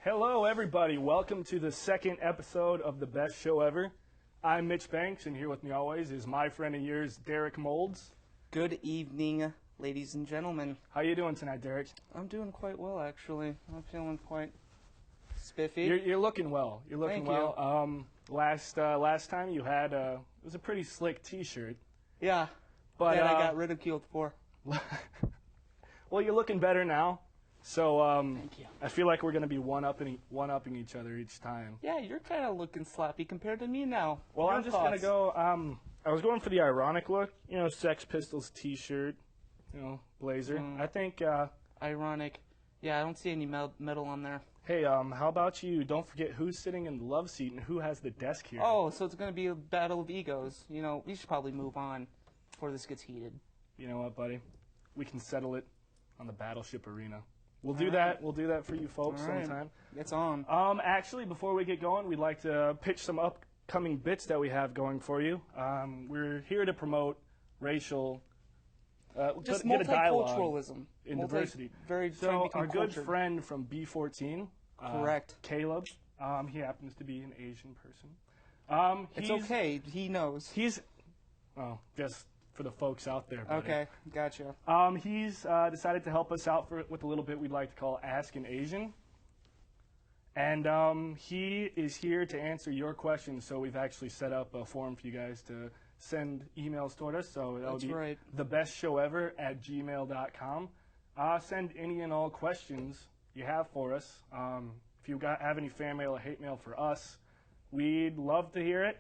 Hello, everybody. Welcome to the second episode of The Best Show Ever. I'm Mitch Banks, and here with me always is my friend of yours, Derek Molds. Good evening, ladies and gentlemen. How you doing tonight, Derek? I'm doing quite well, actually. I'm feeling quite spiffy. You're looking well. You're looking Thank well. Last time you had it was a pretty slick T-shirt. Yeah, But that I got ridiculed for. well, you're looking better now. So Thank you. I feel like we're gonna be one-upping each other each time. Yeah, you're kind of looking sloppy compared to me now. Well, Your I'm just thoughts? gonna go. I was going for the ironic look, Sex Pistols T-shirt, blazer. I think. Ironic. Yeah, I don't see any metal on there. Hey, how about you? Don't forget who's sitting in the love seat and who has the desk here. Oh, so it's gonna be a battle of egos. We should probably move on before this gets heated. You know what, buddy? We can settle it on the Battleship Arena. We'll do All that. right. We'll do that for you folks All right. sometime. It's on. Actually, before we get going, we'd like to pitch some upcoming bits that we have going for you. We're here to promote racial, Just get a dialogue multiculturalism. in diversity. Very So our good friend from B14, Correct. Caleb, he happens to be an Asian person. It's okay. He knows. He's, just for the folks out there. Buddy. Okay, gotcha. He's decided to help us out with a little bit we'd like to call Ask an Asian. And he is here to answer your questions, so we've actually set up a form for you guys to send emails toward us. So that'll That's be right. thebestshowever@gmail.com. Send any and all questions you have for us. If you have any fan mail or hate mail for us, we'd love to hear it.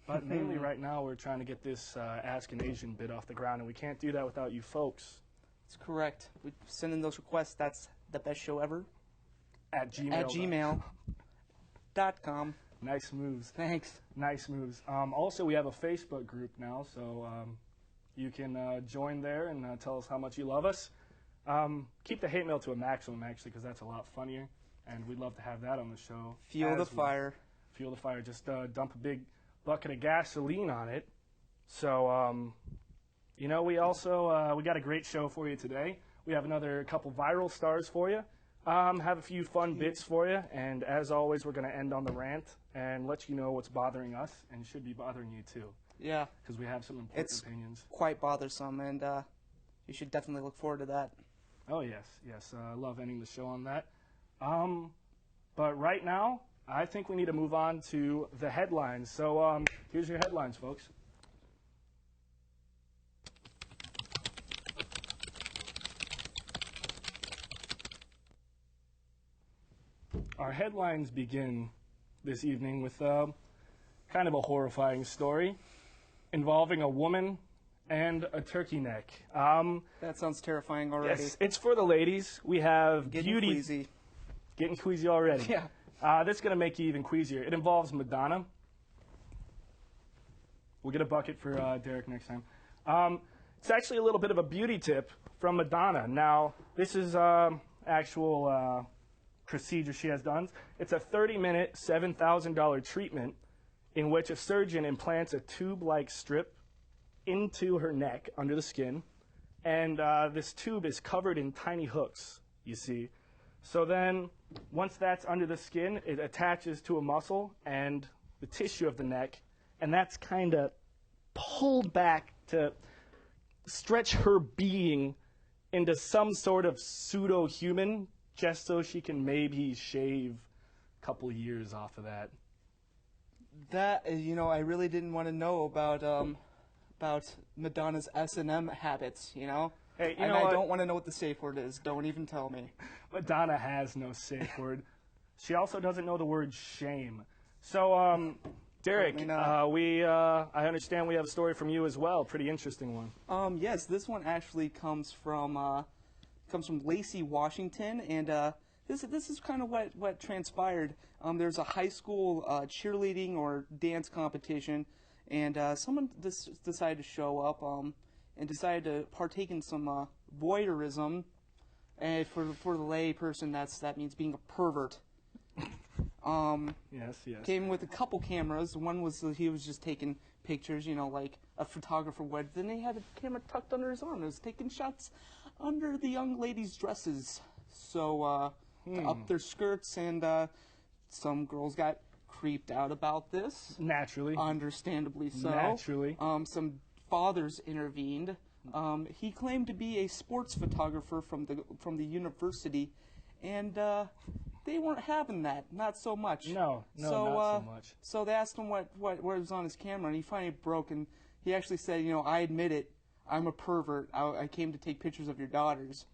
But mainly right now we're trying to get this Ask an Asian bit off the ground, and we can't do that without you folks. That's correct. We send in those requests. That's the best show ever At Gmail. at gmail.com. Nice moves. Thanks. Nice moves. Also, we have a Facebook group now, so you can join there and tell us how much you love us. Keep the hate mail to a maximum, actually, because that's a lot funnier, and we'd love to have that on the show. Fuel the fire. Fuel the fire. Just dump a big bucket of gasoline on it. So, we also we got a great show for you today. We have another couple viral stars for you. Have a few fun bits for you, and as always, we're going to end on the rant and let you know what's bothering us and should be bothering you too, Yeah, because we have some important it's opinions. quite bothersome, and you should definitely look forward to that. Oh yes, I love ending the show on that. But right now, I think we need to move on to the headlines. So here's your headlines, folks. Our headlines begin this evening with kind of a horrifying story involving a woman and a turkey neck. That sounds terrifying already. Yes, it's for the ladies. We have Getting beauty. queasy. Getting queasy already. Yeah. That's going to make you even queasier. It involves Madonna. We'll get a bucket for Derek next time. It's actually a little bit of a beauty tip from Madonna. Now, this is actual procedure she has done. It's a 30-minute, $7,000 treatment in which a surgeon implants a tube-like strip into her neck under the skin, and this tube is covered in tiny hooks, you see. So then, once that's under the skin, it attaches to a muscle and the tissue of the neck, and that's kind of pulled back to stretch her being into some sort of pseudo-human, just so she can maybe shave a couple years off of that. That, I really didn't want to know about Madonna's S&M habits, Hey, and I don't want to know what the safe word is. Don't even tell me. Madonna has no safe word. She also doesn't know the word shame. So, Derek, Apparently I understand we have a story from you as well. Pretty interesting one. Yes, this one actually comes from Lacey, Washington, and this is kind of what transpired. There's a high school cheerleading or dance competition, and someone decided to show up and decided to partake in some voyeurism. And for the lay person, that means being a pervert. Yes. Came with a couple cameras. One was he was just taking pictures, like a photographer would. Then he had a camera tucked under his arm. He was taking shots under the young ladies' dresses. So up their skirts, and some girls got creeped out about this. Naturally. Understandably so. Naturally. Some fathers intervened. He claimed to be a sports photographer from the university, and they weren't having that. Not so much. No, not so much. So they asked him what was on his camera, and he finally broke, and he actually said, I admit it. I'm a pervert. I came to take pictures of your daughters.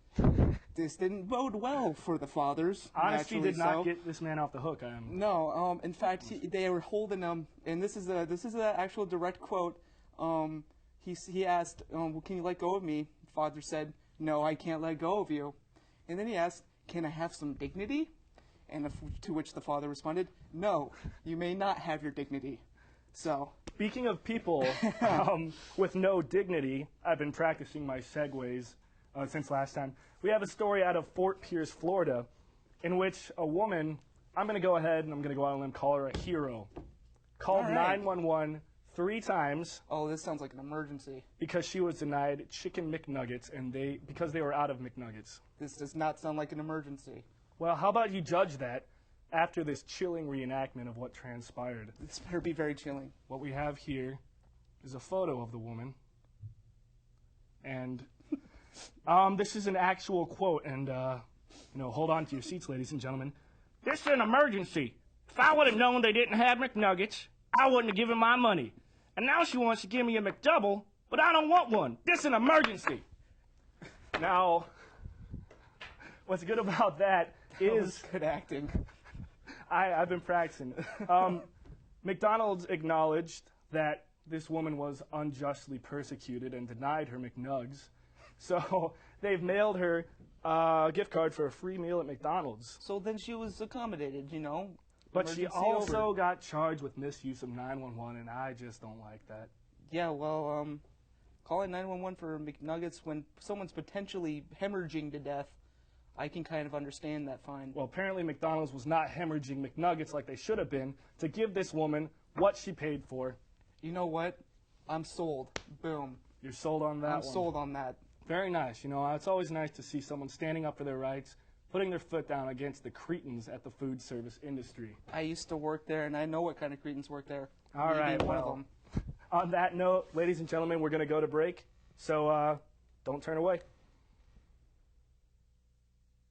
This didn't bode well for the fathers. Honesty did not get this man off the hook. No. In fact, they were holding him, and this is the actual direct quote. He asked, well, "Can you let go of me?" Father said, "No, I can't let go of you." And then he asked, "Can I have some dignity?" And to which the father responded, "No, you may not have your dignity." So, speaking of people with no dignity, I've been practicing my segues since last time. We have a story out of Fort Pierce, Florida, in which a woman, I'm going to go ahead and I'm going to go out on a limb, call her a hero, called 911 3 times. Oh, this sounds like an emergency. Because she was denied chicken McNuggets, and because they were out of McNuggets. This does not sound like an emergency. Well, how about you judge that after this chilling reenactment of what transpired? This better be very chilling. What we have here is a photo of the woman, and this is an actual quote, and hold on to your seats, ladies and gentlemen. "This is an emergency. If I would have known they didn't have McNuggets, I wouldn't have given my money. And now she wants to give me a McDouble, but I don't want one. This is an emergency." Now, what's good about that is good acting. I've been practicing. McDonald's acknowledged that this woman was unjustly persecuted and denied her McNugs. So they've mailed her a gift card for a free meal at McDonald's. So then she was accommodated, But she also got charged with misuse of 911, and I just don't like that. Yeah, well, calling 911 for McNuggets when someone's potentially hemorrhaging to death, I can kind of understand that fine. Well, apparently McDonald's was not hemorrhaging McNuggets like they should have been to give this woman what she paid for. You know what? I'm sold. Boom. You're sold on that I'm sold on that. Very nice. It's always nice to see someone standing up for their rights, putting their foot down against the cretins at the food service industry. I used to work there, and I know what kind of cretins work there. All right, well, on that note, ladies and gentlemen, we're going to go to break, so don't turn away.